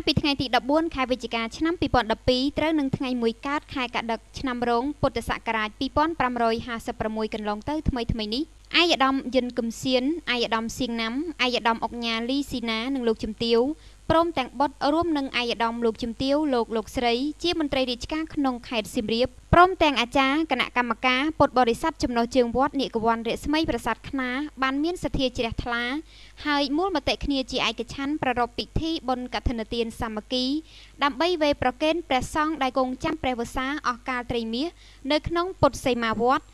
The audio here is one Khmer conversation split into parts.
លពីថ្ងៃទី14ខែវិច្ឆិកាឆ្នាំ2012ត្រូវនឹងថ្ងៃ1កើតខែកដឹកឆ្នាំរោងពុទ្ធសករាជ2556កន្លងទៅថ្មីនេះអាយដាមយិនកឹមសៀនអាយដាមសៀងណាំអាយដាមអុកញ៉ាលីស៊ីណានិងលោកជំទាវព្រមទាំងបុត្ររួមនឹងអាយដាមលោកជំទាវលោកស្រីជាមន្ត្រីរាជការក្នុងខេត្តសៀមរាបព្រមទាំងអាចារ្យគណៈកម្មការពុទ្ធបរិស័ទចំណុះជើងវត្តនិកវ័នរស្មីប្រាសាទខ្នាបានមានសទ្ធាជ្រះថ្លាហើយមូលមតិគ្នាជាឯកច្ឆន្ទប្រារព្ធពិធីបុណ្យកឋិនទានសាមគ្គីដើម្បីវេប្រគេនព្រះសង្ឃដែលគង់ចាំព្រះវស្សាអស់កាលត្រីមាសនៅក្នុងពុទ្ធសីមាវត្ត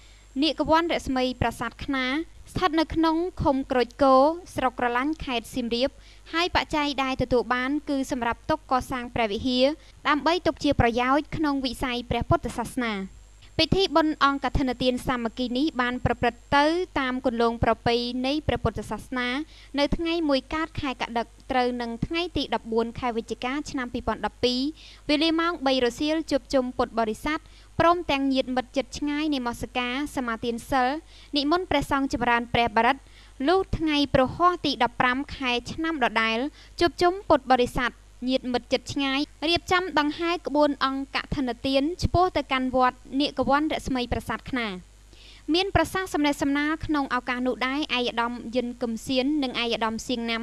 និកវ័នរស្មីប្រាសាទខ្នាស្ថិតនៅក្នុងឃុំក្រូចគោស្រុកក្រឡាញ់ខេត្តសៀមរាបហើយបច្ច័យដែលទទួលបានគឺសម្រាប់ទុកកសាងព្រះវិហារដើម្បីទុកជាប្រយោជន៍ក្នុងវិស័យព្រះពុទ្ធសាសនាពិធីបុណ្យអង្គកឋិនទានសាមគ្គីនេះបានប្រព្រឹត្តទៅតាមគន្លងប្រពៃនៃព្រះពុទ្ធសាសនានៅថ្ងៃ1កើតខែកដឹកត្រូវនឹងថ្ងៃទី14ខែវិច្ឆិកាឆ្នាំ2012វេលាម៉ោង3រសៀលជួបជុំពុទ្ធបរិស័ទព្រមទាំងញាតិមិត្តជិតឆ្ងាយនៃមស្ការសមាទានសិលនិមន្តព្រះសង្ឃចម្រើនព្រះបរិត្តលុះថ្ងៃប្រហោះទី15ខែឆ្នាំដដែលជួបជុំពុទ្ធបរិស័ទញាតិមិត្តជិតឆ្ងាយរៀបចំដង្ហែក្បួនអង្គកឋិនទានឆ្ពោះទៅកាន់វត្តនិកវ័នរស្មីប្រាសាទខ្នាមានប្រសាសន៍សំណេះសំណាលក្នុងឱកាសនោះដែរអាយដាមយិនកឹមសៀននិងអាយដាមសៀងណាំ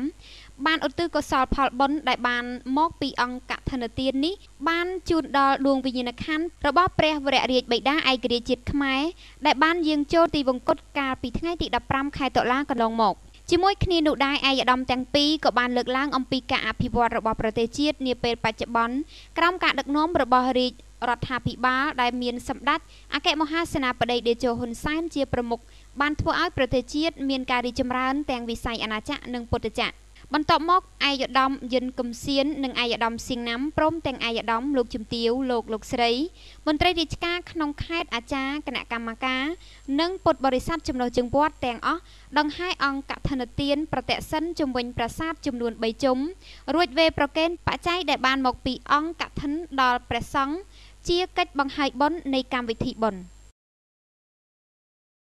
បានឧទ្ទិសកុសលផលបុណ្យដែលបានមកពីអង្គកឋិនទាននេះបានជូនដល់ដួងវិញ្ញាណក្ខន្ធរបស់ព្រះវររាជបិតាឯករាជ្យជាតិខ្មែរដែលបានយាងចូលទីវង្គតកាលពីថ្ងៃទី15ខែតុលាកន្លងមកជាមួយគ្នានោះដែរអាយដាមទាំងពីរក៏បានលើកឡើងអំពីការអភិវឌ្ឍរបស់ប្រទេសជាតិនាពេលបច្ចុប្បន្នក្រោមការដឹកនាំរបស់រាជរដ្ឋាភិបាលដែលមានសម្ដេចអគ្គមហាសេនាបតីតេជោហ៊ុនសែនជាប្រមុខបានធ្វើឲ្យប្រទេសជាតិមានការរីកចម្រើនទាំងវិស័យអាណាចក្រនិងពុទ្ធចក្របន្ទាប់មកអាយដាមយិនកឹមសៀននិងអាយដាមសៀងណាំព្រមទាំងអាយដាមលោកជំទាវលោកស្រីមន្ត្រីរាជការក្នុងខេត្តអាចារ្យគណៈកម្មការនិងពុទ្ធបរិស័ទចំណុះជើងវត្តទាំងអស់ដង្ហែអង្គកឋិនទានប្រតិសិនជំវិញប្រាសាទចំនួន3ជុំរួចវេប្រគេនបច្ច័យដែលបានមកពីអង្គកឋិនដល់ព្រះសង្ឃជាកិច្ចបង្ហាញបុណ្យនៃកម្មវិធីបុណ្យ